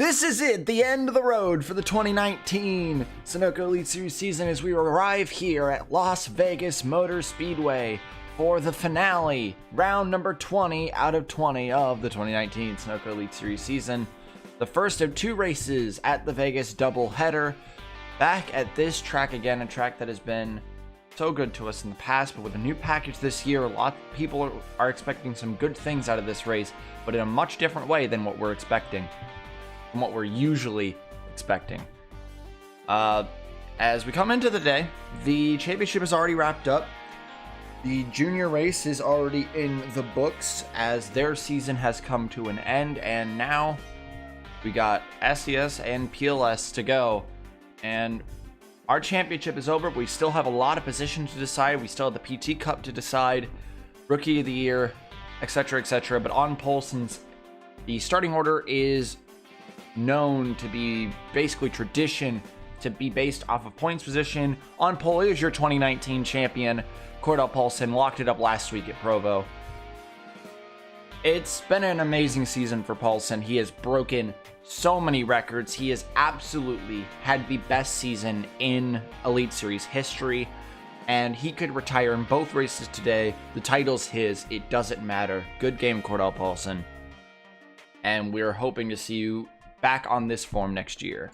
This is it, the end of the road for the 2019 Sunoco Elite Series season as we arrive here at Las Vegas Motor Speedway for the finale, round number 20 out of 20 of the 2019 Sunoco Elite Series season. The first of two races at the Vegas doubleheader. Back at this track again, a track that has been so good to us in the past, but with a new package this year, a lot of people are expecting some good things out of this race, but in a much different way than what we're expecting. From what we're usually expecting. As we come into the day, the championship is already wrapped up. The junior race is already in the books as their season has come to an end, and now we got SES and PLS to go. And our championship is over, but we still have a lot of positions to decide. We still have the PT Cup to decide, Rookie of the Year, etc., etc. But on pole, since the starting order is known to be basically tradition to be based off of points position, on pole is your 2019 champion, Cordell Paulson. Locked it up last week at Provo. It's been an amazing season for Paulson. He has broken so many records. He has absolutely had the best season in Elite Series history, and he could retire in both races today. The title's his. It doesn't matter. Good game, Cordell Paulson. And we're hoping to see you back on this form next year.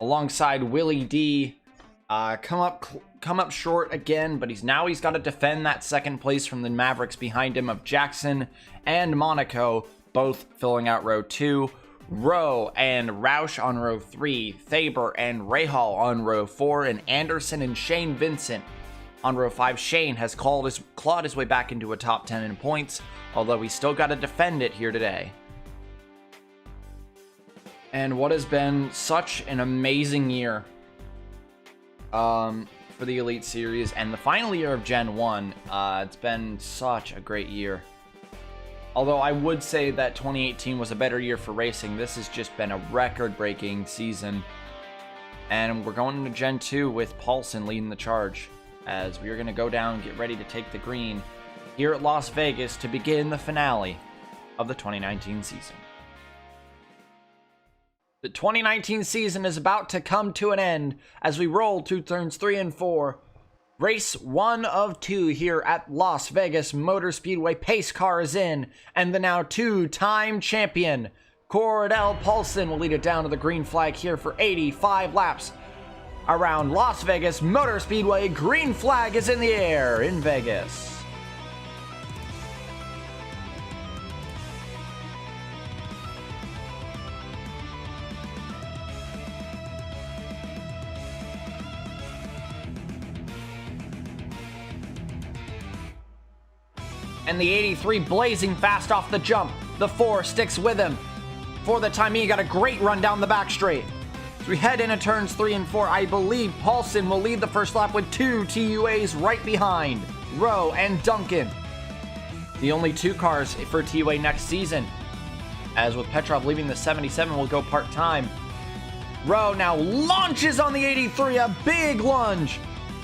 Alongside Willie D, come up short again, but he's got to defend that second place from the Mavericks behind him of Jackson and Monaco, both filling out row 2. Rowe and Roush on row 3, Thaber and Rahal on row 4, and Anderson and Shane Vincent on row 5. Shane has clawed his way back into a top 10 in points, although he's still got to defend it here today. And what has been such an amazing year for the Elite Series and the final year of Gen 1. It's been such a great year. Although I would say that 2018 was a better year for racing, this has just been a record-breaking season. And we're going into Gen 2 with Paulson leading the charge, as we are going to go down and get ready to take the green here at Las Vegas to begin the finale of the 2019 season. The 2019 season is about to come to an end as we roll to turns 3 and 4. Race 1 of 2 here at Las Vegas Motor Speedway. Pace car is in, and the now 2-time champion, Cordell Paulson, will lead it down to the green flag here for 85 laps around Las Vegas Motor Speedway. Green flag is in the air in Vegas. And the 83 blazing fast off the jump. The 4 sticks with him. For the time being, got a great run down the back straight. As we head into turns 3 and 4, I believe Paulson will lead the first lap with 2 TUAs right behind, Rowe and Duncan. The only 2 cars for TUA next season, as with Petrov leaving the 77 will go part-time. Rowe now launches on the 83, a big lunge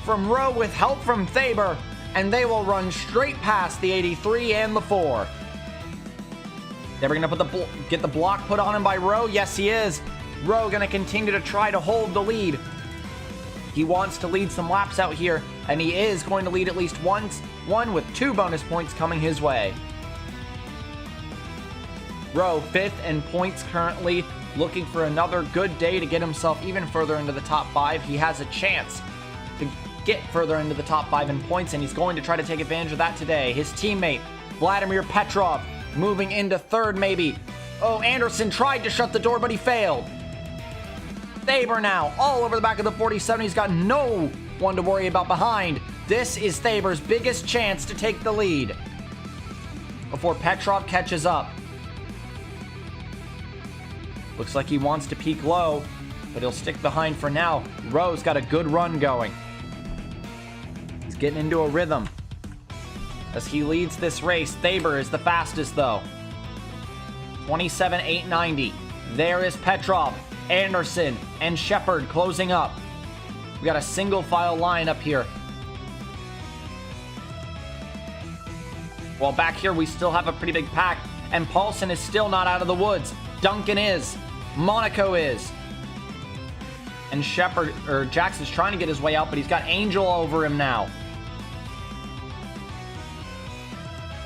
from Rowe with help from Thaber, and they will run straight past the 83 and the 4. They're going to get the block put on him by Rowe. Yes, he is. Rowe going to continue to try to hold the lead. He wants to lead some laps out here, and he is going to lead at least one with 2 bonus points coming his way. Rowe 5th in points currently, looking for another good day to get himself even further into the top 5. He has a chance to get further into the top 5 in points, and he's going to try to take advantage of that today. His teammate, Vladimir Petrov, moving into 3rd maybe. Oh, Anderson tried to shut the door, but he failed. Thaber now all over the back of the 47. He's got no one to worry about behind. This is Thaber's biggest chance to take the lead before Petrov catches up. Looks like he wants to peak low, but he'll stick behind for now. Rowe's got a good run going. Getting into a rhythm as he leads this race. Thaber is the fastest though. 27.890. There is Petrov, Anderson, and Shepard closing up. We got a single file line up here. While back here we still have a pretty big pack, and Paulson is still not out of the woods. Duncan is. Monaco is. And Jackson's trying to get his way out, but he's got Angel over him now.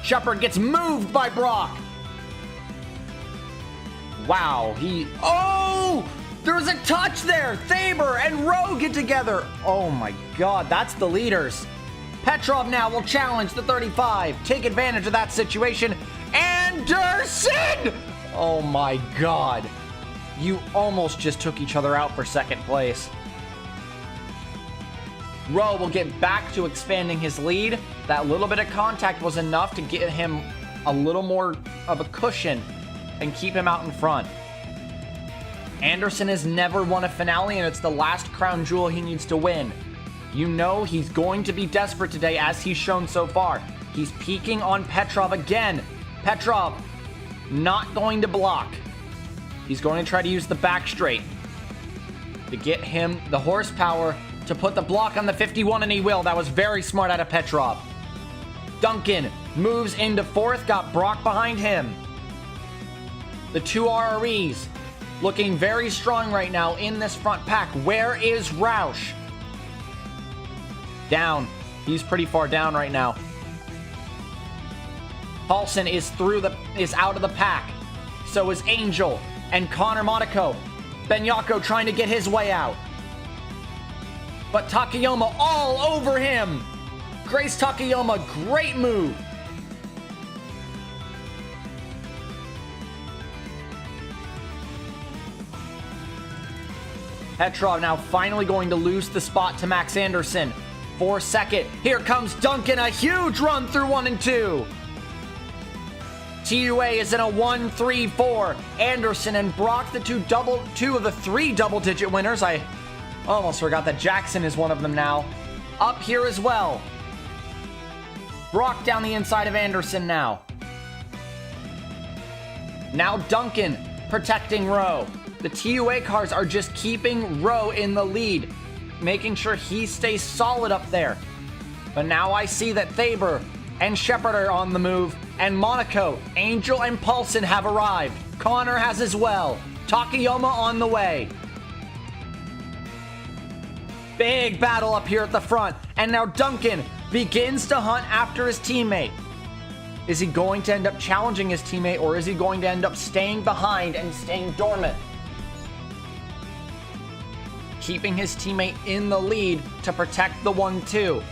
Shepard gets moved by Brock. Wow, oh! There's a touch there! Thaber and Rowe get together. Oh my god, that's the leaders. Petrov now will challenge the 35. Take advantage of that situation. Anderson! Oh my god. You almost just took each other out for second place. Rowe will get back to expanding his lead. That little bit of contact was enough to get him a little more of a cushion and keep him out in front. Anderson has never won a finale, and it's the last crown jewel he needs to win. You know he's going to be desperate today, as he's shown so far. He's peeking on Petrov again. Petrov not going to block. He's going to try to use the back straight to get him the horsepower to put the block on the 51, and he will. That was very smart out of Petrov. Duncan moves into fourth, got Brock behind him. The two RREs looking very strong right now in this front pack. Where is Roush? Down. He's pretty far down right now. Paulson is out of the pack. So is Angel and Connor Monaco. Benyako trying to get his way out. But Takayama all over him. Grace Takayama, great move. Petrov now finally going to lose the spot to Max Anderson. For second. Here comes Duncan, a huge run through 1 and 2. TUA is in a 1-3-4. Anderson and Brock, two of the 3 double-digit winners. I almost forgot that Jackson is one of them now. Up here as well. Brock down the inside of Anderson now. Now Duncan protecting Rowe. The TUA cars are just keeping Rowe in the lead, making sure he stays solid up there. But now I see that Thaber and Shepard are on the move, and Monaco, Angel, and Paulson have arrived. Connor has as well. Takayama on the way. Big battle up here at the front, and now Duncan begins to hunt after his teammate. Is he going to end up challenging his teammate, or is he going to end up staying behind and staying dormant? Keeping his teammate in the lead to protect the 1-2.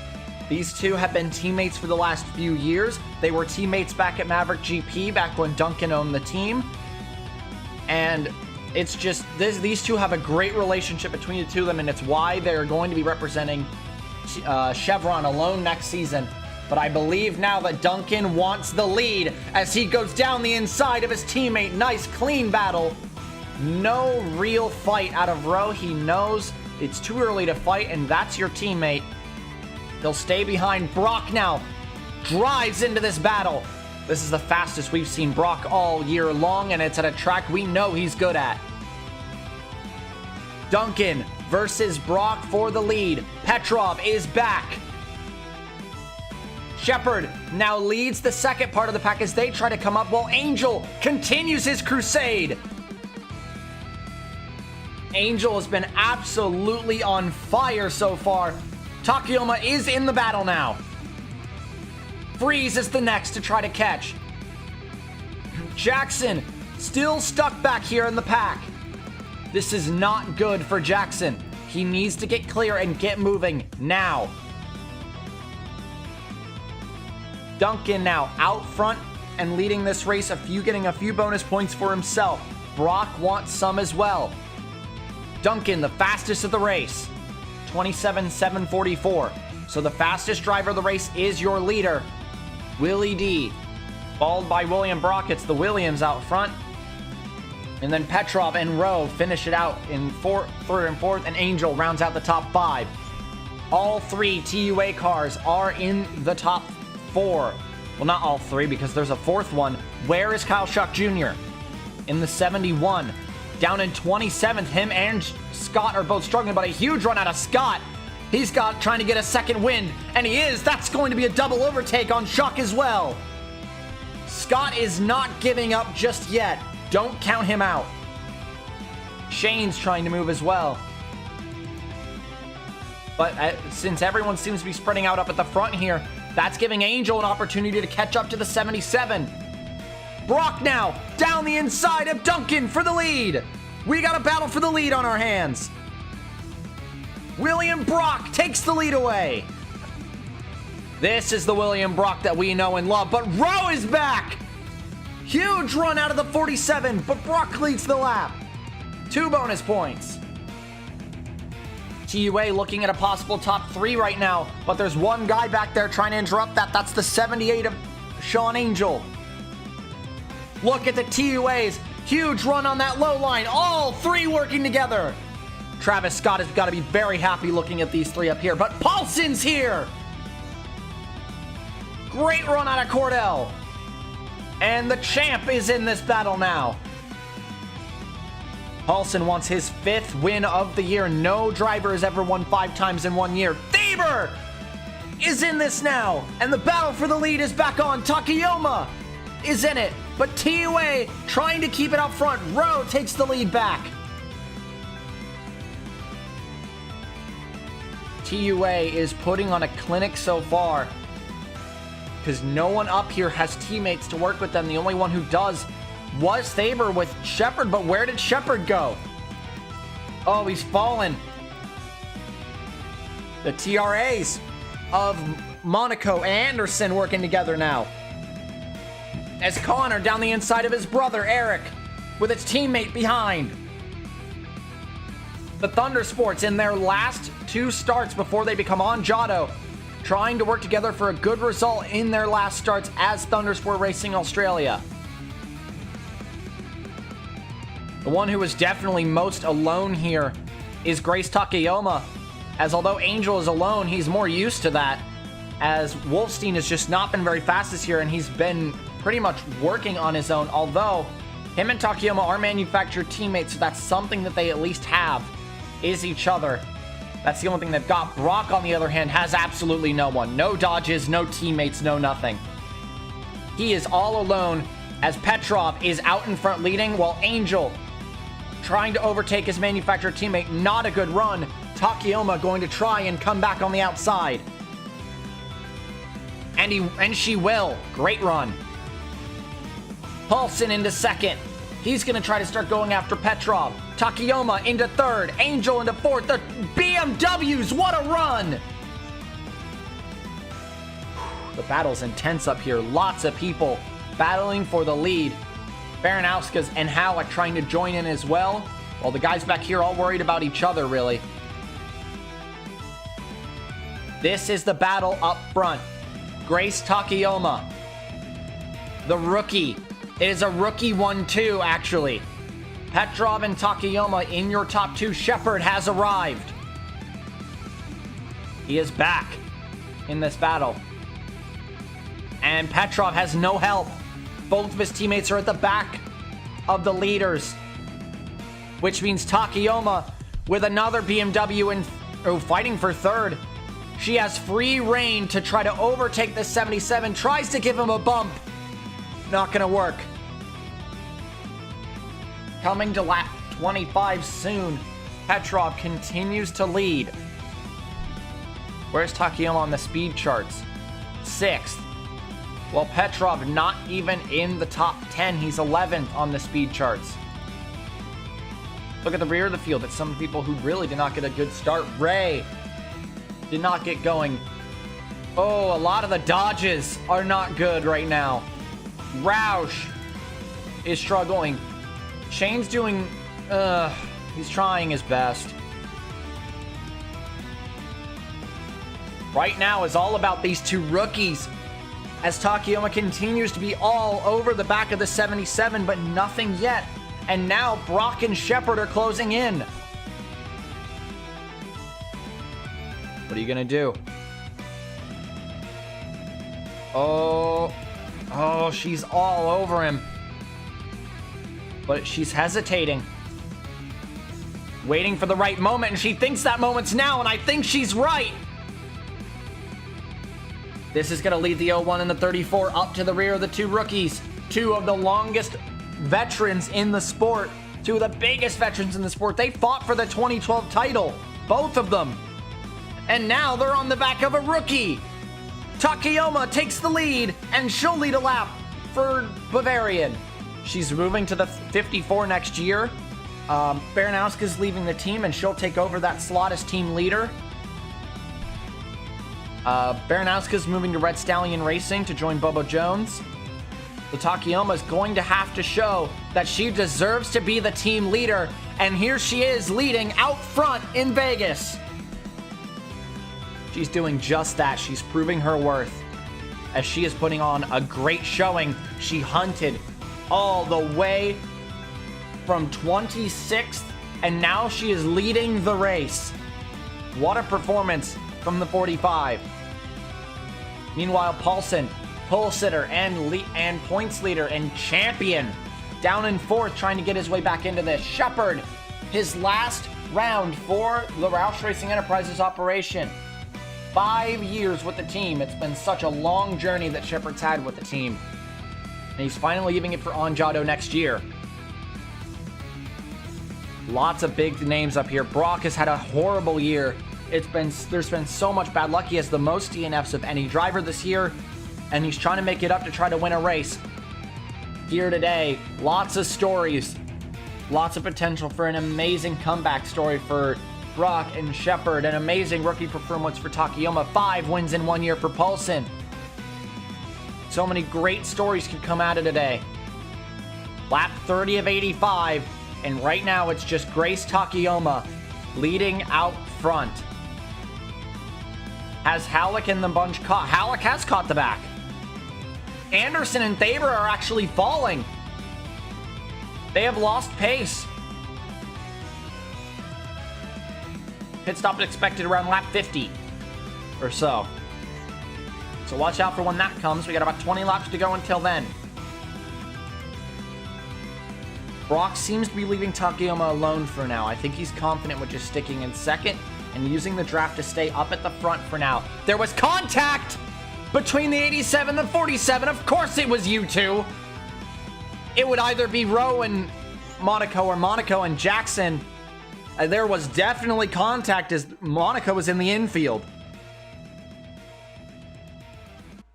These two have been teammates for the last few years. They were teammates back at Maverick GP, back when Duncan owned the team. And it's just, these two have a great relationship between the two of them, and it's why they're going to be representing Chevron alone next season. But I believe now that Duncan wants the lead as he goes down the inside of his teammate. Nice, clean battle. No real fight out of Rowe. He knows it's too early to fight, and that's your teammate. He'll stay behind. Brock now drives into this battle. This is the fastest we've seen Brock all year long, and it's at a track we know he's good at. Duncan versus Brock for the lead. Petrov is back. Shepard now leads the second part of the pack as they try to come up, while Angel continues his crusade. Angel has been absolutely on fire so far. Takayama is in the battle now. Freeze is the next to try to catch. Jackson still stuck back here in the pack. This is not good for Jackson. He needs to get clear and get moving now. Duncan now out front and leading this race, getting a few bonus points for himself. Brock wants some as well. Duncan, the fastest of the race, 27.744. So the fastest driver of the race is your leader, Willie D. Followed by William Brock. It's the Williams out front. And then Petrov and Rowe finish it out in third and fourth, and Angel rounds out the top 5. All 3 TUA cars are in the top 4. Well, not all 3, because there's a 4th one. Where is Kyle Schuck Jr.? In the 71. Down in 27th, him and Scott are both struggling, but a huge run out of Scott. He's trying to get a second wind, and he is. That's going to be a double overtake on Schuck as well. Scott is not giving up just yet. Don't count him out. Shane's trying to move as well. But since everyone seems to be spreading out up at the front here, that's giving Angel an opportunity to catch up to the 77. Brock now down the inside of Duncan for the lead. We got a battle for the lead on our hands. William Brock takes the lead away. This is the William Brock that we know and love, but Rowe is back. Huge run out of the 47, but Brock leads the lap. 2 bonus points. TUA looking at a possible top 3 right now, but there's one guy back there trying to interrupt that. That's the 78 of Sean Angel. Look at the TUA's huge run on that low line. All 3 working together. Travis Scott has got to be very happy looking at these 3 up here, but Paulson's here. Great run out of Cordell. And the champ is in this battle now. Paulson wants his 5th win of the year. No driver has ever won 5 times in 1 year. Thaber is in this now. And the battle for the lead is back on. Takayama is in it. But TUA trying to keep it up front. Rowe takes the lead back. TUA is putting on a clinic so far, because no one up here has teammates to work with them. The only one who does was Thaber with Shepard, but where did Shepard go? Oh, he's fallen. The TRAs of Monaco and Anderson working together now. As Connor down the inside of his brother, Eric, with his teammate behind. The Thundersports in their last 2 starts before they become on Giotto, trying to work together for a good result in their last starts as Thundersport Racing Australia. The one who is definitely most alone here is Grace Takayama, as although Angel is alone, he's more used to that, as Wolfstein has just not been very fast this year, and he's been pretty much working on his own, although him and Takayama are manufactured teammates, so that's something that they at least have, is each other. That's the only thing they've got. Brock, on the other hand, has absolutely no one. No dodges, no teammates, no nothing. He is all alone as Petrov is out in front leading, while Angel trying to overtake his manufacturer teammate. Not a good run. Takayama going to try and come back on the outside. And she will. Great run. Paulson into second. He's going to try to start going after Petrov. Takayama into third. Angel into fourth. The BMWs, what a run! The battle's intense up here. Lots of people battling for the lead. Baranowska's and Halleck trying to join in as well, while the guys back here all worried about each other, really. This is the battle up front. Grace Takayama, the rookie. It is a rookie 1-2, actually. Petrov and Takayama in your top 2. Shepard has arrived. He is back in this battle. And Petrov has no help. Both of his teammates are at the back of the leaders, which means Takayama with another BMW fighting for third. She has free reign to try to overtake the 77. Tries to give him a bump. Not gonna work. Coming to lap 25 soon. Petrov continues to lead. Where's Takayama on the speed charts? 6th. Well, Petrov not even in the top 10. He's 11th on the speed charts. Look at the rear of the field. It's some people who really did not get a good start. Ray did not get going. Oh, a lot of the dodges are not good right now. Roush is struggling. Shane's doing, he's trying his best. Right now is all about these 2 rookies, as Takayama continues to be all over the back of the 77, but nothing yet. And now Brock and Shepard are closing in. What are you gonna do? Oh, she's all over him. But she's hesitating. Waiting for the right moment, and she thinks that moment's now, and I think she's right. This is going to lead the 01 and the 34 up to the rear of the 2 rookies. 2 of the longest veterans in the sport Two of the biggest veterans in the sport. They fought for the 2012 title. Both of them. And now they're on the back of a rookie. Takayama takes the lead, and she'll lead a lap for Bavarian. She's moving to the 54 next year. Baranowska's leaving the team, and she'll take over that slot as team leader. Baranowska's moving to Red Stallion Racing to join Bobo Jones. So Takayama is going to have to show that she deserves to be the team leader, and here she is leading out front in Vegas. She's doing just that. She's proving her worth as she is putting on a great showing. She hunted all the way from 26th, and now she is leading the race. What a performance from the 45. Meanwhile, Paulson, pole sitter and points leader and champion, down in 4th, trying to get his way back into this. Shepard, his last round for the Roush Racing Enterprises operation. 5 years with the team. It's been such a long journey that Shepard's had with the team. And he's finally leaving it for Anjado next year. Lots of big names up here. Brock has had a horrible year. There's been so much bad luck. He has the most DNFs of any driver this year, and he's trying to make it up to try to win a race. Here today, lots of stories. Lots of potential for an amazing comeback story for Brock and Shepard. An amazing rookie performance for Takayama. 5 wins in 1 year for Paulson. So many great stories could come out of today. Lap 30 of 85, and right now it's just Grace Takayama leading out front. Has Halleck and the bunch caught? Halleck has caught the back. Anderson and Thaber are actually falling. They have lost pace. Pit stop expected around lap 50 or so. So watch out for when that comes. We got about 20 laps to go until then. Brock seems to be leaving Takayama alone for now. I think he's confident with just sticking in 2nd and using the draft to stay up at the front for now. There was contact between the 87 and the 47. Of course it was you two. It would either be Rowe and Monaco or Monaco and Jackson. There was definitely contact as Monaco was in the infield.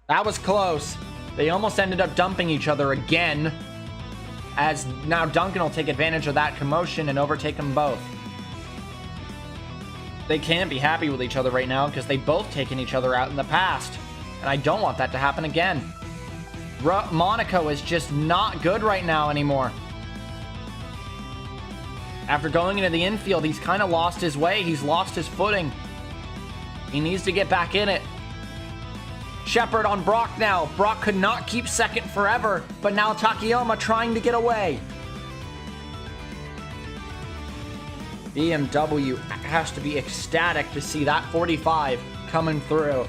That was close. They almost ended up dumping each other again, as now Duncan will take advantage of that commotion and overtake them both. They can't be happy with each other right now because they've both taken each other out in the past, and I don't want that to happen again. Monaco is just not good right now anymore. After going into the infield, he's kind of lost his way. He's lost his footing. He needs to get back in it. Shepard on Brock now. Brock could not keep 2nd forever, but now Takayama trying to get away. BMW has to be ecstatic to see that 45 coming through.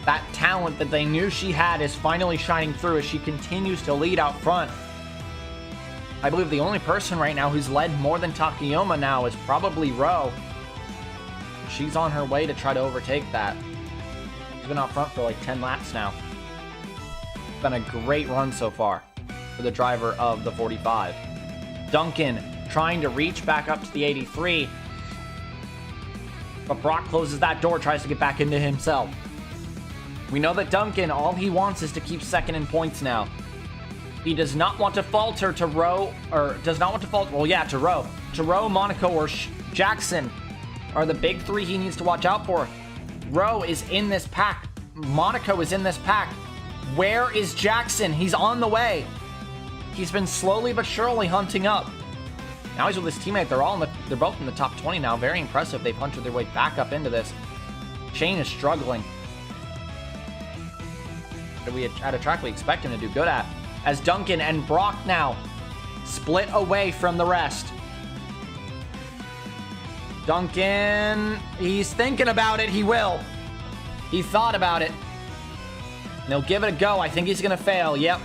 That talent that they knew she had is finally shining through as she continues to lead out front. I believe the only person right now who's led more than Takayama now is probably Rowe. She's on her way to try to overtake that. She's been out front for like 10 laps now. It's been a great run so far for the driver of the 45. Duncan trying to reach back up to the 83. But Brock closes that door, tries to get back into himself. We know that Duncan, all he wants is to keep 2nd in points now. He does not want to falter to Rowe, or does not want to falter, well, yeah, to Rowe. To Rowe, Monaco, or Jackson are the big 3 he needs to watch out for. Rowe is in this pack. Monaco is in this pack. Where is Jackson? He's on the way. He's been slowly but surely hunting up. Now he's with his teammate. They're both in the top 20 now. Very impressive. They've hunted their way back up into this. Shane is struggling. At a track we expect him to do good at. As Duncan and Brock now split away from the rest. Duncan, he's thinking about it. He will. He thought about it. And he'll give it a go. I think he's going to fail. Yep.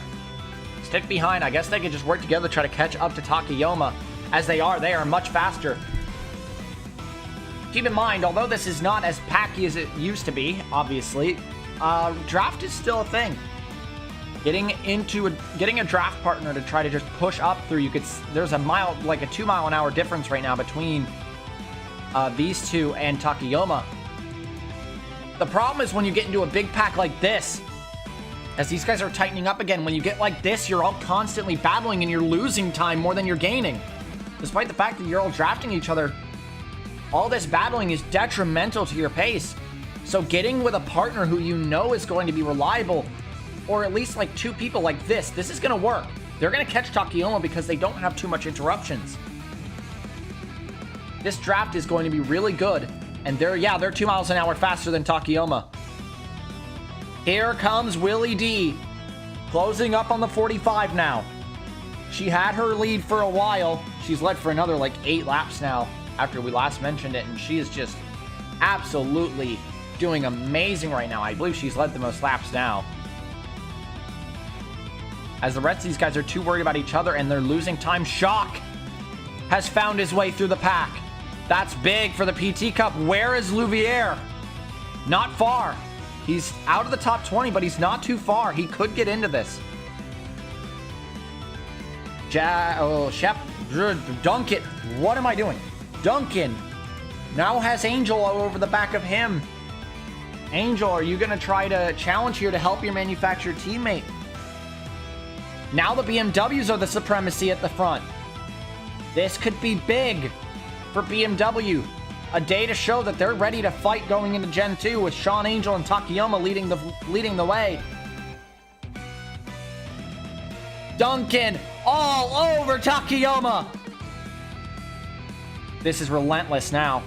Stick behind. I guess they could just work together to try to catch up to Takayama. As they are much faster. Keep in mind, although this is not as packy as it used to be, obviously, draft is still a thing. getting a draft partner to try to just push up through. There's a 2 mile an hour difference right now between these two and Takayama. The problem is when you get into a big pack like this, as these guys are tightening up again, when you get like this, you're all constantly battling and you're losing time more than you're gaining. Despite the fact that you're all drafting each other, all this battling is detrimental to your pace. So getting with a partner who you know is going to be reliable, or at least like two people like this is going to work. They're going to catch Takayama because they don't have too much interruptions. This draft is going to be really good. And they're 2 miles an hour faster than Takayama. Here comes Willie D, closing up on the 45 now. She had her lead for a while. She's led for another like 8 laps now after we last mentioned it, and she is just absolutely doing amazing right now. I believe she's led the most laps now. As the rest of these guys are too worried about each other and they're losing time, Shock has found his way through the pack. That's big for the PT Cup. Where is Louviere? Not far. He's out of the top 20, but he's not too far. He could get into this. Duncan. What am I doing? Duncan now has Angel all over the back of him. Angel, are you going to try to challenge here to help your manufacturer teammate? Now the BMWs are the supremacy at the front. This could be big for BMW. A day to show that they're ready to fight going into Gen 2 with Sean Angel and Takayama leading the way. Duncan all over Takayama. This is relentless now.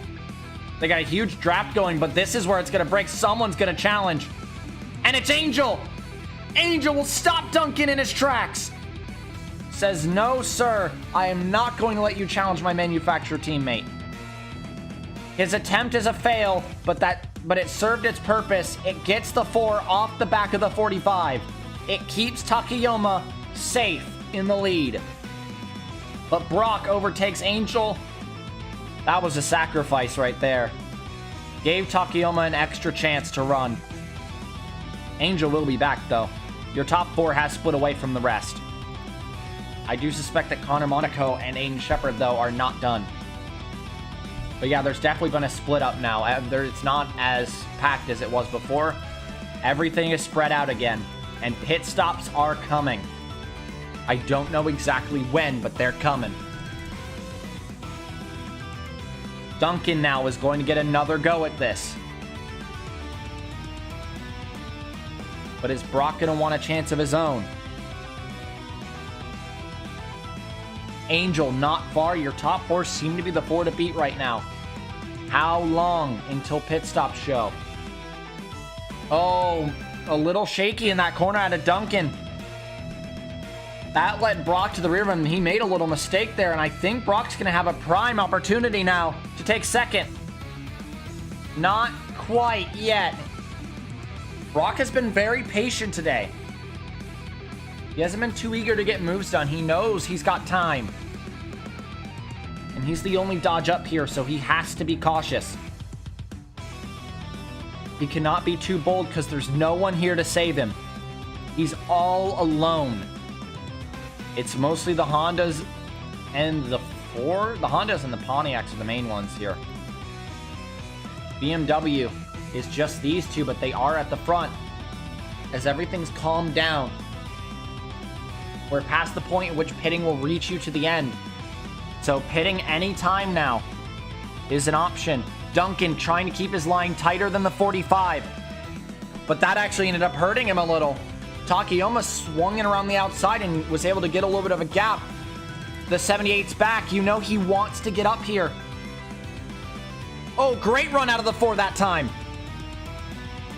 They got a huge draft going, but this is where it's going to break. Someone's going to challenge. And it's Angel. Angel will stop Duncan in his tracks. Says, no, sir. I am not going to let you challenge my manufacturer teammate. His attempt is a fail, but it served its purpose. It gets the 4 off the back of the 45. It keeps Takayama safe in the lead. But Brock overtakes Angel. That was a sacrifice right there. Gave Takayama an extra chance to run. Angel will be back, though. Your top 4 has split away from the rest. I do suspect that Connor Monaco and Aiden Shepard, though, are not done. But yeah, there's definitely been a split up now. It's not as packed as it was before. Everything is spread out again. And pit stops are coming. I don't know exactly when, but they're coming. Duncan now is going to get another go at this. But is Brock going to want a chance of his own? Angel, not far. Your top 4 seem to be the 4 to beat right now. How long until pit stops show? Oh, a little shaky in that corner out of Duncan. That led Brock to the rear of him. He made a little mistake there, and I think Brock's going to have a prime opportunity now to take second. Not quite yet. Brock has been very patient today. He hasn't been too eager to get moves done. He knows he's got time. And he's the only dodge up here, so he has to be cautious. He cannot be too bold because there's no one here to save him. He's all alone. It's mostly the Hondas and the Hondas and the Pontiacs are the main ones here. BMW is just these two, but they are at the front. As everything's calmed down, we're past the point at which pitting will reach you to the end. So pitting any time now is an option. Duncan trying to keep his line tighter than the 45. But that actually ended up hurting him a little. Takayama swung in around the outside and was able to get a little bit of a gap. The 78's back. You know he wants to get up here. Oh, great run out of the 4 that time.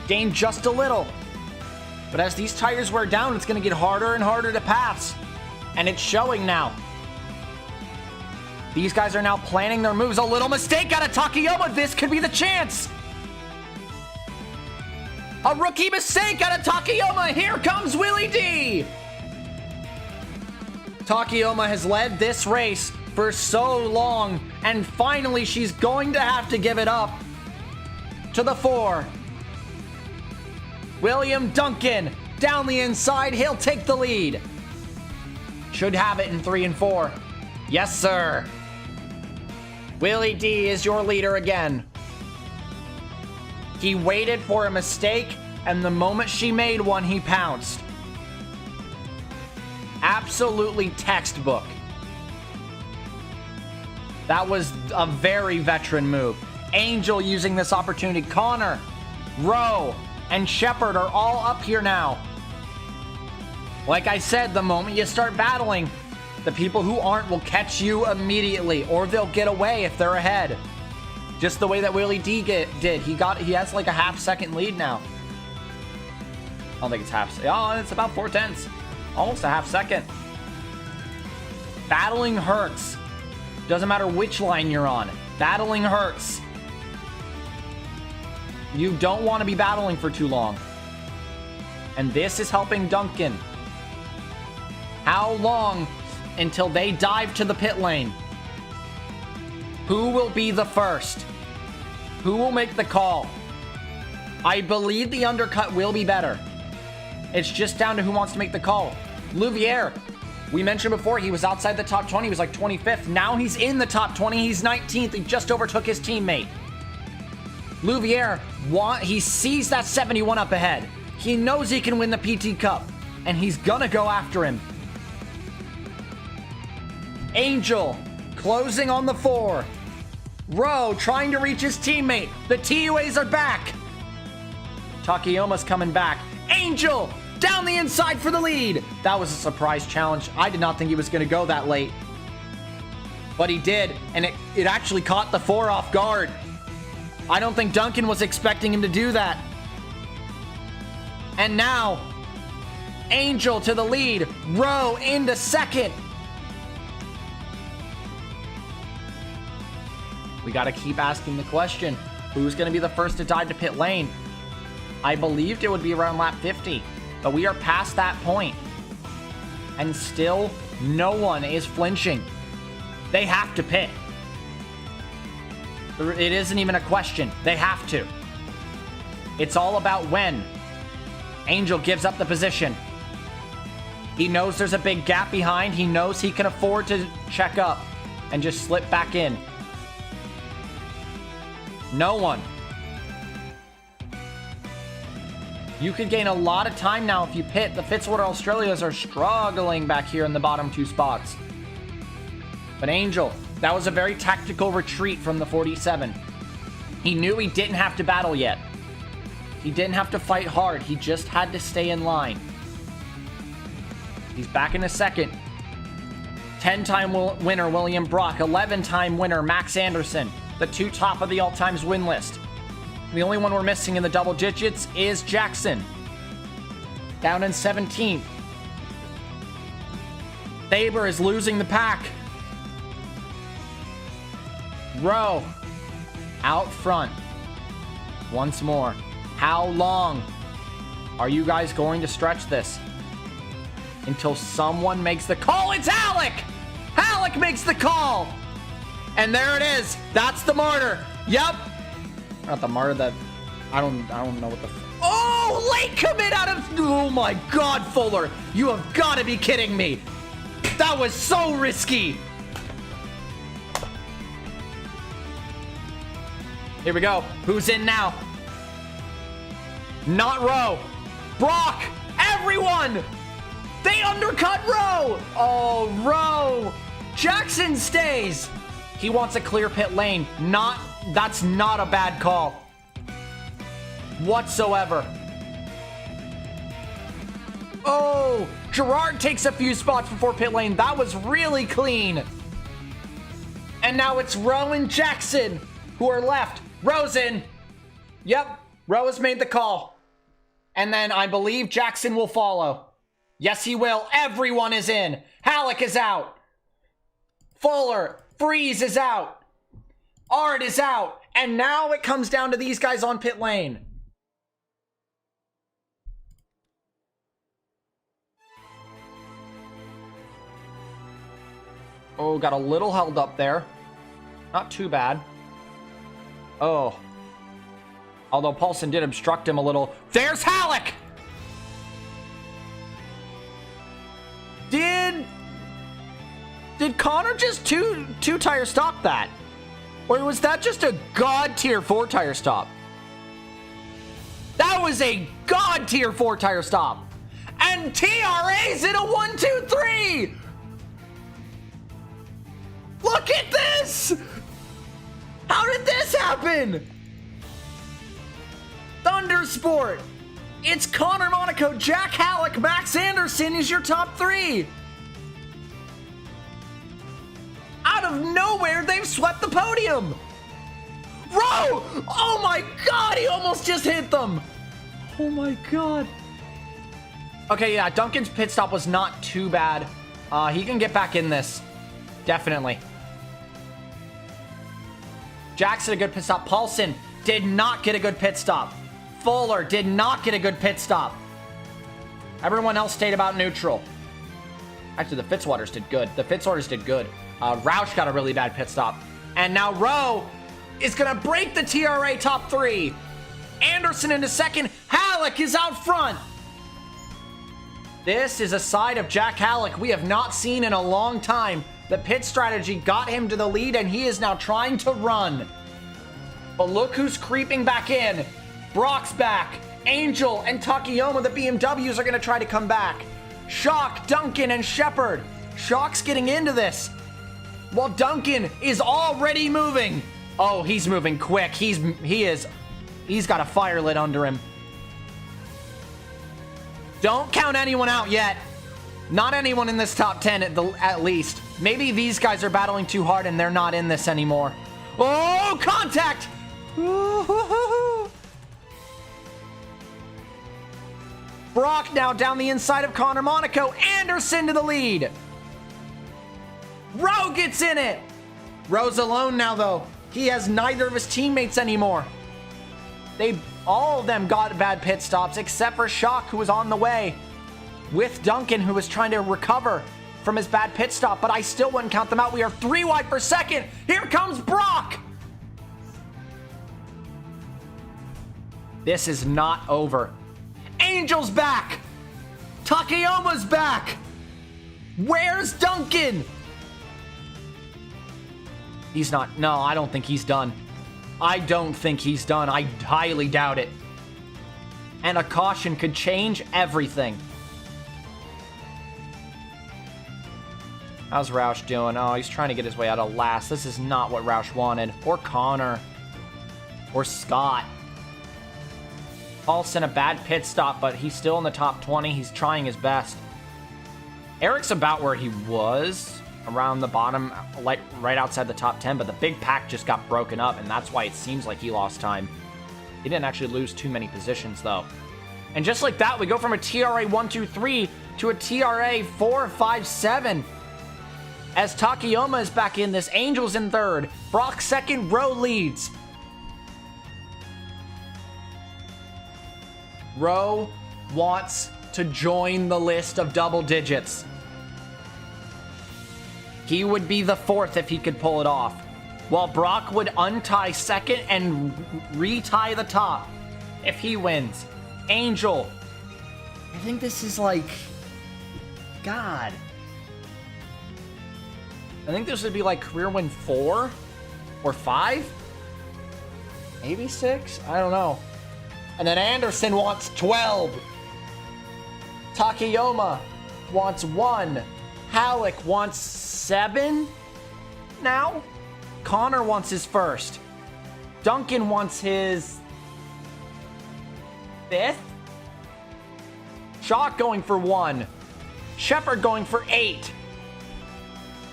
Gained just a little. But as these tires wear down, it's going to get harder and harder to pass. And it's showing now. These guys are now planning their moves. A little mistake out of Takayama. This could be the chance. A rookie mistake out of Takayama. Here comes Willie D. Takayama has led this race for so long, and finally she's going to have to give it up to the 4. William Duncan Down the inside, he'll take the lead. Should have it in 3 and 4. Yes, sir. Willie D is your leader again. He waited for a mistake, and the moment she made one, he pounced. Absolutely textbook. That was a very veteran move. Angel using this opportunity. Connor, Rowe, and Shepard are all up here now. Like I said, the moment you start battling, the people who aren't will catch you immediately, or they'll get away if they're ahead. Just the way that Willie D did. He has like a half-second lead now. I don't think it's half. Oh, it's about 4/10. Almost a half-second. Battling hurts. Doesn't matter which line you're on. Battling hurts. You don't want to be battling for too long. And this is helping Duncan. How long until they dive to the pit lane? Who will be the first? Who will make the call? I believe the undercut will be better. It's just down to who wants to make the call. Louvier, we mentioned before, he was outside the top 20. He was like 25th. Now he's in the top 20. He's 19th. He just overtook his teammate. Louvier, he sees that 71 up ahead. He knows he can win the PT Cup, and he's gonna go after him. Angel, closing on the 4. Rowe, trying to reach his teammate. The TUAs are back. Takeyoma's coming back. Angel, down the inside for the lead. That was a surprise challenge. I did not think he was gonna go that late. But he did, and it actually caught the 4 off guard. I don't think Duncan was expecting him to do that. And now, Angel to the lead. Rowe into second. We got to keep asking the question, who's going to be the first to dive to pit lane? I believed it would be around lap 50, but we are past that point. And still, no one is flinching. They have to pit. It isn't even a question. They have to. It's all about when. Angel gives up the position. He knows there's a big gap behind. He knows he can afford to check up and just slip back in. No one. You could gain a lot of time now if you pit. The Fitzwater Australias are struggling back here in the bottom 2 spots. But Angel, that was a very tactical retreat from the 47. He knew he didn't have to battle yet. He didn't have to fight hard. He just had to stay in line. He's back in a second. 10-time winner William Brock. 11-time winner Max Anderson. The 2 top of the all-times win list. The only one we're missing in the double digits is Jackson. Down in 17th. Faber is losing the pack. Rowe out front once more. How long are you guys going to stretch this? Until someone makes the call. It's Alec! Alec makes the call! And there it is. That's the martyr. Yep. Not the martyr that... I don't know what the... Oh! Late commit out of... Oh my God, Fuller. You have got to be kidding me. That was so risky. Here we go. Who's in now? Not Rowe. Brock. Everyone. They undercut Rowe. Oh, Rowe. Jackson stays. He wants a clear pit lane. That's not a bad call whatsoever. Oh, Gerard takes a few spots before pit lane. That was really clean. And now it's Rowe and Jackson who are left. Rowe's in. Yep, Rowe has made the call. And then I believe Jackson will follow. Yes, he will. Everyone is in. Halleck is out. Fuller. Freeze is out. Art is out. And now it comes down to these guys on pit lane. Oh, got a little held up there. Not too bad. Oh. Although Paulson did obstruct him a little. There's Halleck! Connor just two tire stop that? Or was that just a god tier 4 tire stop? That was a god tier 4 tire stop. And TRA's in a 1-2-3. Look at this. How did this happen? Thundersport. It's Connor Monaco, Jack Halleck, Max Anderson is your top 3. Out of nowhere, they've swept the podium. Rowe! Oh my god, he almost just hit them. Oh my god. Okay, yeah, Duncan's pit stop was not too bad. He can get back in this. Definitely. Jackson, a good pit stop. Paulson did not get a good pit stop. Fuller did not get a good pit stop. Everyone else stayed about neutral. Actually, the Fitzwaters did good. The Fitzwaters did good. Roush got a really bad pit stop. And now Rowe is going to break the TRA top 3. Anderson into second. Halleck is out front. This is a side of Jack Halleck we have not seen in a long time. The pit strategy got him to the lead, and he is now trying to run. But look who's creeping back in. Brock's back. Angel and Takayama, the BMWs, are going to try to come back. Shock, Duncan, and Shepard. Shock's getting into this. While Duncan is already moving. Oh, he's moving quick. He's got a fire lit under him. Don't count anyone out yet. Not anyone in this top 10 at least. Maybe these guys are battling too hard and they're not in this anymore. Oh, contact! Ooh. Brock now down the inside of Connor Monaco. Anderson to the lead. Rowe gets in it. Rowe's alone now, though. He has neither of his teammates anymore. All of them got bad pit stops except for Shock, who was on the way with Duncan, who was trying to recover from his bad pit stop, but I still wouldn't count them out. We are 3 wide for second. Here comes Brock. This is not over. Angel's back. Takayama's back. Where's Duncan? He's not. No, I don't think he's done. I don't think he's done. I highly doubt it. And a caution could change everything. How's Roush doing? Oh, he's trying to get his way out of last. This is not what Roush wanted. Or Connor. Or Scott. Paulson, a bad pit stop, but he's still in the top 20. He's trying his best. Eric's about where he was. Around the bottom, like right outside the top 10, but the big pack just got broken up, and that's why it seems like he lost time. He didn't actually lose too many positions, though. And just like that, we go from a TRA 1-2-3 to a TRA 4-5-7. As Takayama is back in this, Angel's in third. Brock second, Rowe leads. Rowe wants to join the list of double digits. He would be the 4th if he could pull it off. While Brock would untie second and retie the top if he wins. Angel. I think this is like... God. I think this would be like career win 4 or 5? Maybe 6? I don't know. And then Anderson wants 12. Takayama wants 1. Halleck wants 7 now. Connor wants his first. Duncan wants his 5th. Shock going for 1. Shepard going for 8.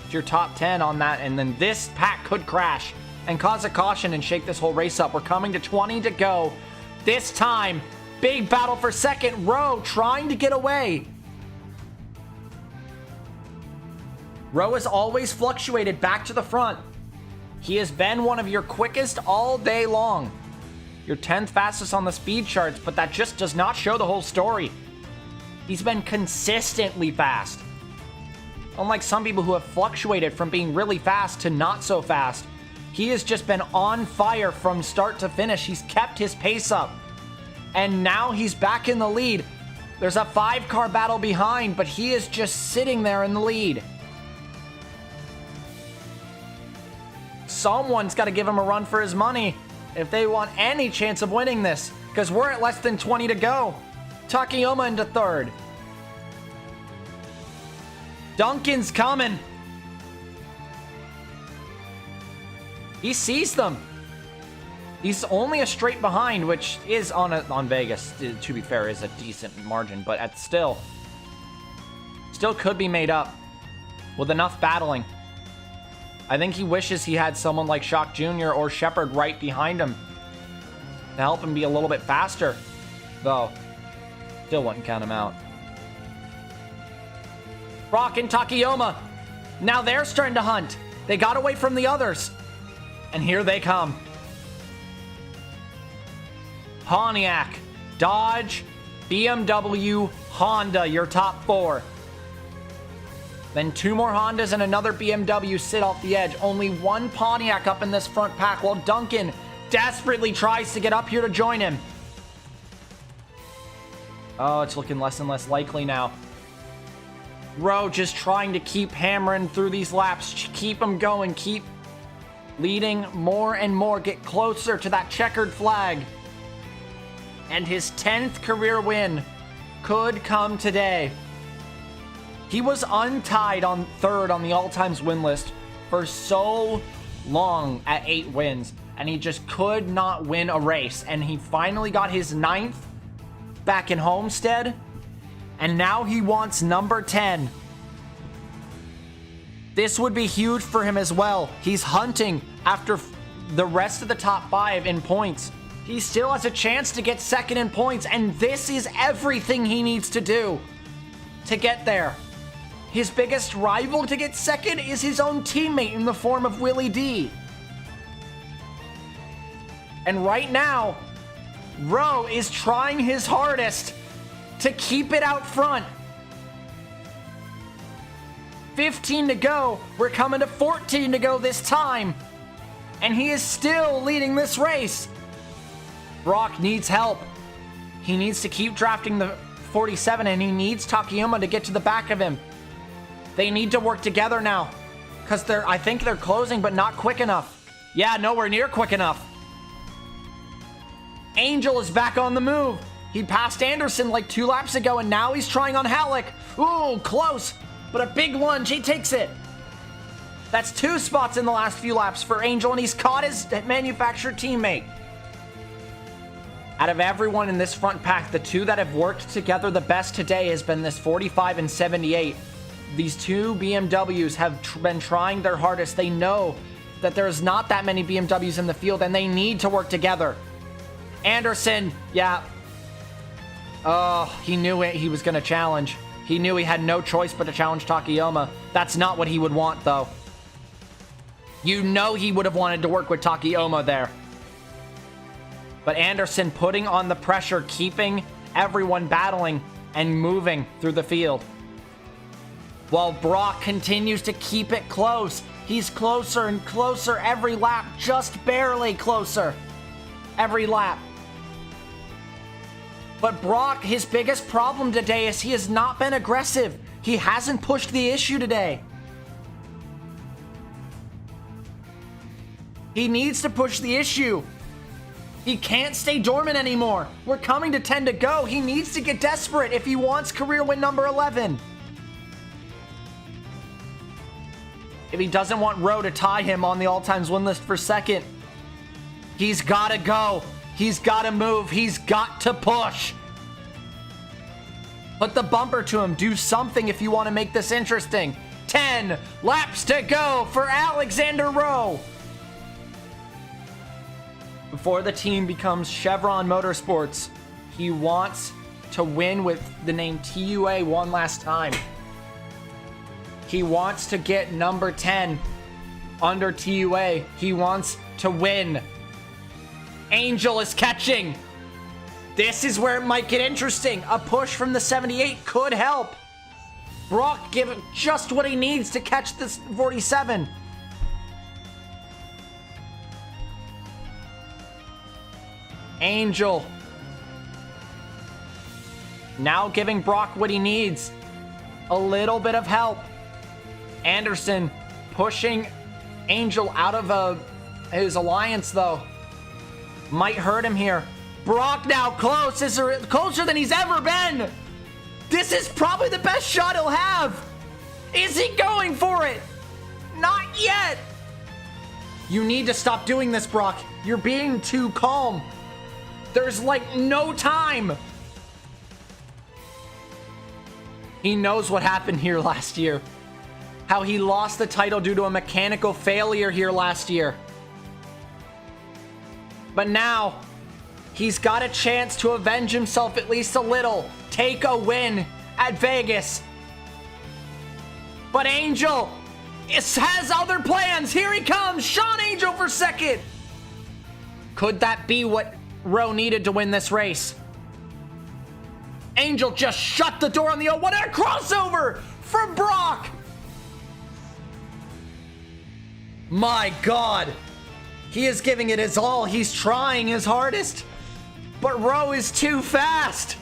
It's your top 10 on that, and then this pack could crash and cause a caution and shake this whole race up. We're coming to 20 to go. This time, big battle for second. Rowe trying to get away. Rowe has always fluctuated back to the front. He has been one of your quickest all day long. Your 10th fastest on the speed charts, but that just does not show the whole story. He's been consistently fast. Unlike some people who have fluctuated from being really fast to not so fast, he has just been on fire from start to finish. He's kept his pace up. And now he's back in the lead. There's a 5-car battle behind, but he is just sitting there in the lead. someone's got to give him a run for his money if they want any chance of winning this, because we're at less than 20 to go. Takayama into third. Duncan's coming. He sees them. He's only a straight behind, which is on Vegas, to be fair, is a decent margin, but still could be made up with enough battling. I think he wishes he had someone like Shock Jr. or Shepard right behind him to help him be a little bit faster, though still wouldn't count him out. Brock and Takayama, now they're starting to hunt. They got away from the others, and here they come. Pontiac, Dodge, BMW, Honda, your top four. Then two more Hondas and another BMW sit off the edge. Only one Pontiac up in this front pack, while Duncan desperately tries to get up here to join him. Oh, it's looking less and less likely now. Rowe just trying to keep hammering through these laps. Keep them going. Keep leading more and more. Get closer to that checkered flag. And his 10th career win could come today. He was untied on third on the all-times win list for so long at 8 wins, and he just could not win a race. And he finally got his 9th back in Homestead, and now he wants number 10. This would be huge for him as well. He's hunting after the rest of the top 5 in points. He still has a chance to get second in points, and this is everything he needs to do to get there. His biggest rival to get second is his own teammate in the form of Willie D. And right now, Rowe is trying his hardest to keep it out front. 15 to go. We're coming to 14 to go this time. And he is still leading this race. Brock needs help. He needs to keep drafting the 47, and he needs Takayama to get to the back of him. They need to work together now, because I think they're closing, but not quick enough. Yeah, nowhere near quick enough. Angel is back on the move. He passed Anderson like 2 laps ago, and now he's trying on Halleck. Ooh, close, but a big lunge. He takes it. That's 2 spots in the last few laps for Angel, and he's caught his manufactured teammate. Out of everyone in this front pack, the 2 that have worked together the best today has been this 45 and 78. These 2 BMWs have been trying their hardest. They know that there's not that many BMWs in the field, and they need to work together. Anderson, yeah. Oh, he knew it. He was going to challenge. He knew he had no choice but to challenge Takayama. That's not what he would want, though. You know he would have wanted to work with Takayama there. But Anderson putting on the pressure, keeping everyone battling and moving through the field. While Brock continues to keep it close. He's closer and closer every lap, just barely closer every lap. But Brock, his biggest problem today is he has not been aggressive. He hasn't pushed the issue today. He needs to push the issue. He can't stay dormant anymore. We're coming to 10 to go. He needs to get desperate if he wants career win number 11. If he doesn't want Rowe to tie him on the all-times win list for second, he's got to go. He's got to move. He's got to push. Put the bumper to him. Do something if you want to make this interesting. 10 laps to go for Alexander Rowe. Before the team becomes Chevron Motorsports, he wants to win with the name TUA one last time. He wants to get number 10 under TUA. He wants to win. Angel is catching. This is where it might get interesting. A push from the 78 could help. Brock give him just what he needs to catch this 47. Angel now giving Brock what he needs. A little bit of help. Anderson pushing Angel out of a His alliance, though, might hurt him here. Brock now closer than he's ever been. This is probably the best shot he'll have. Is he going for it? Not yet. You need to stop doing this, Brock. You're being too calm. There's like no time. He knows what happened here last year. How he lost the title due to a mechanical failure here last year. But now, he's got a chance to avenge himself at least a little. Take a win at Vegas. But Angel has other plans. Here he comes. Sean Angel for second. Could that be what Rowe needed to win this race? Angel just shut the door on the 0-1 and a crossover from Brock. My God. He is giving it his all. He's trying his hardest. But Rowe is too fast.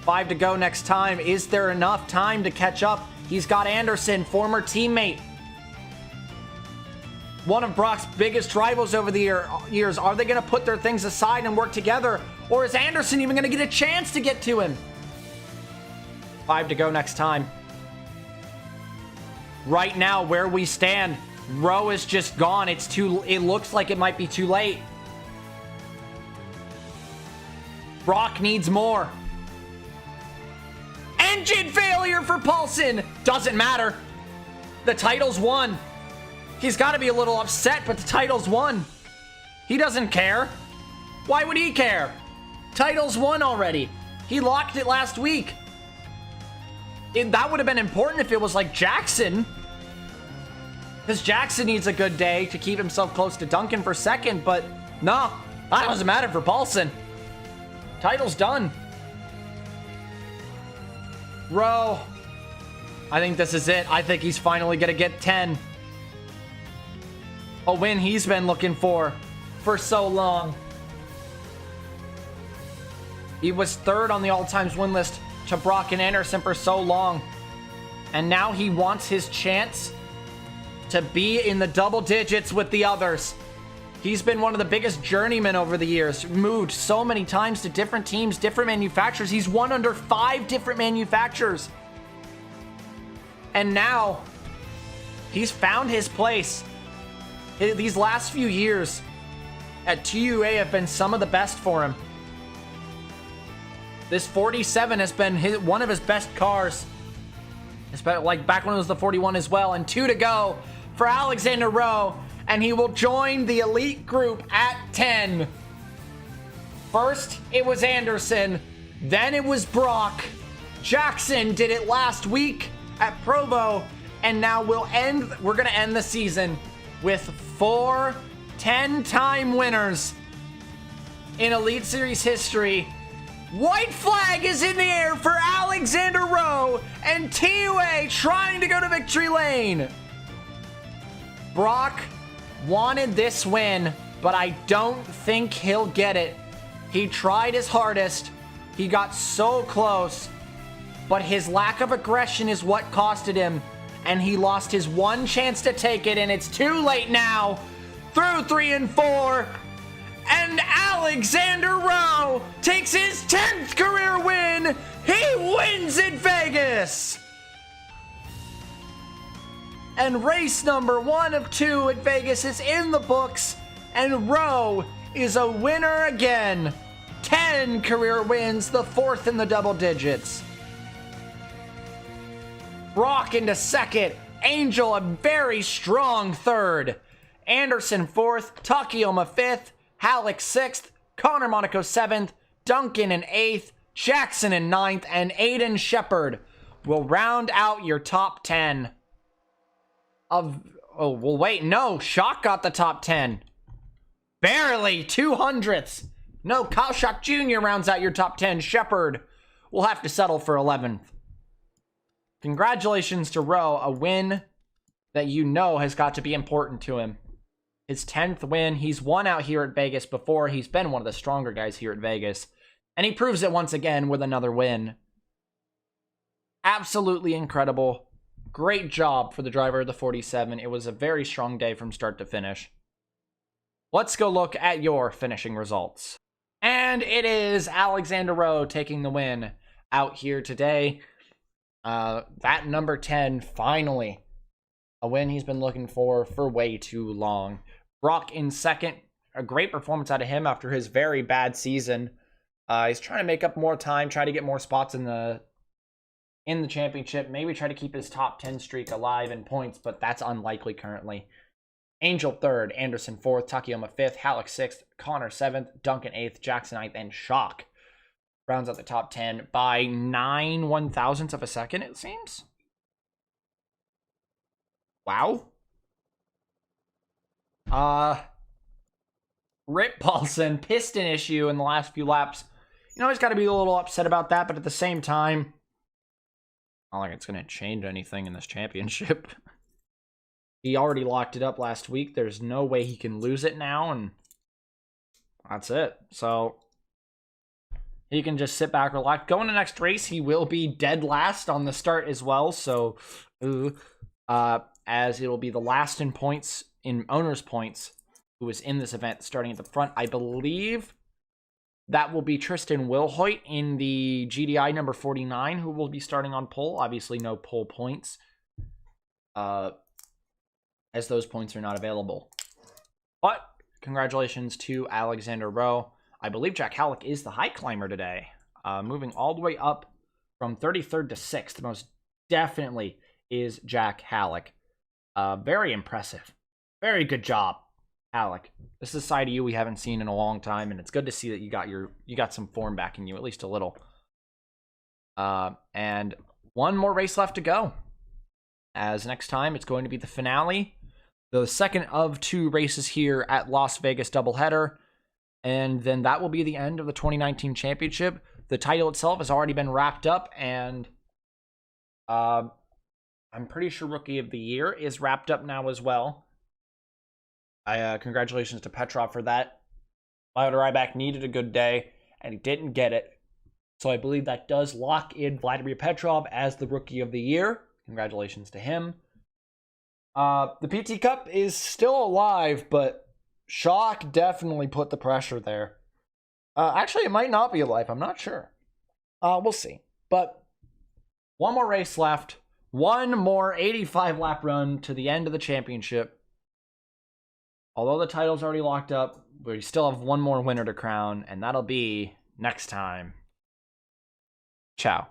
5 to go next time. Is there enough time to catch up? He's got Anderson, former teammate. One of Brock's biggest rivals over the years. Are they going to put their things aside and work together? Or is Anderson even going to get a chance to get to him? 5 to go next time. Right now, where we stand, Rowe is just gone. It looks like it might be too late. Brock needs more. Engine failure for Paulson. Doesn't matter. The title's won. He's got to be a little upset, but the title's won. He doesn't care. Why would he care? Title's won already. He locked it last week. That would have been important if it was like Jackson. Because Jackson needs a good day to keep himself close to Duncan for second, but no, that doesn't matter for Paulson. Title's done. Rowe, I think this is it. I think he's finally going to get 10. A win he's been looking for so long. He was third on the all-times win list to Brock and Anderson for so long. And now he wants his chance to be in the double digits with the others. He's been one of the biggest journeymen over the years. Moved so many times to different teams, different manufacturers. He's won under 5 different manufacturers. And now, he's found his place. These last few years at TUA have been some of the best for him. This 47 has been one of his best cars. It's like back when it was the 41 as well. And 2 to go for Alexander Rowe. And he will join the elite group at 10. First, it was Anderson. Then it was Brock. Jackson did it last week at Provo. And now we're going to end the season with 4 10-time winners in Elite Series history. White flag is in the air for Alexander Rowe and TUA trying to go to victory lane. Brock wanted this win, but I don't think he'll get it. He tried his hardest. He got so close, but his lack of aggression is what costed him, and he lost his one chance to take it, and it's too late now. Through 3 and 4, and Alexander Rowe takes his 10th career win. He wins in Vegas. And race number 1 of 2 at Vegas is in the books, and Rowe is a winner again. 10 career wins, the 4th in the double digits. Brock into second, Angel a very strong third, Anderson 4th, Takayama 5th, Halleck 6th, Connor Monaco 7th, Duncan in 8th, Jackson in 9th, and Aiden Shepard will round out your top 10. Shock got the top 10. Barely, 200ths. No, Kyle Shock Jr. rounds out your top 10. Shepard will have to settle for 11th. Congratulations to Rowe, a win that you know has got to be important to him. His 10th win. He's won out here at Vegas before. He's been one of the stronger guys here at Vegas. And he proves it once again with another win. Absolutely incredible. Great job for the driver of the 47. It was a very strong day from start to finish. let's go look at your finishing results. And it is Alexander Rowe taking the win out here today. That number 10, finally, a win he's been looking for way too long. Brock in second, a great performance out of him after his very bad season. He's trying to make up more time, try to get more spots in the championship, maybe try to keep his top 10 streak alive in points, but that's unlikely currently. Angel third, Anderson fourth, Takayama fifth, Halleck sixth, Connor seventh, Duncan eighth, Jackson ninth, and Shock rounds out the top 10 by 9 1,000ths of a second, it seems. Wow. Rip Paulson, piston issue in the last few laps. You know, he's got to be a little upset about that, but at the same time, not like it's going to change anything in this championship. He already locked it up last week. There's no way he can lose it now, and that's it. So he can just sit back, relax. Going to next race, he will be dead last on the start as well. So, as it'll be the last in points, in owner's points, who is in this event starting at the front. I believe that will be Tristan Wilhoit in the GDI number 49, who will be starting on pole. Obviously, no pole points, as those points are not available. But congratulations to Alexander Rowe. I believe Jack Halleck is the high climber today, moving all the way up from 33rd to 6th. Most definitely is Jack Halleck. Very impressive. Very good job, Halleck. This is a side of you we haven't seen in a long time, and it's good to see that you got some form back in you, at least a little. And one more race left to go. As next time, it's going to be the finale, the second of 2 races here at Las Vegas doubleheader, and then that will be the end of the 2019 championship. The title itself has already been wrapped up, and I'm pretty sure Rookie of the Year is wrapped up now as well. Congratulations to Petrov for that. Vladimir Ryback needed a good day, and he didn't get it. So I believe that does lock in Vladimir Petrov as the Rookie of the Year. Congratulations to him. The PT Cup is still alive, but Shock definitely put the pressure there. Actually, it might not be alive. I'm not sure. We'll see. But one more race left. One more 85-lap run to the end of the championship. Although the title's already locked up, we still have one more winner to crown, and that'll be next time. Ciao.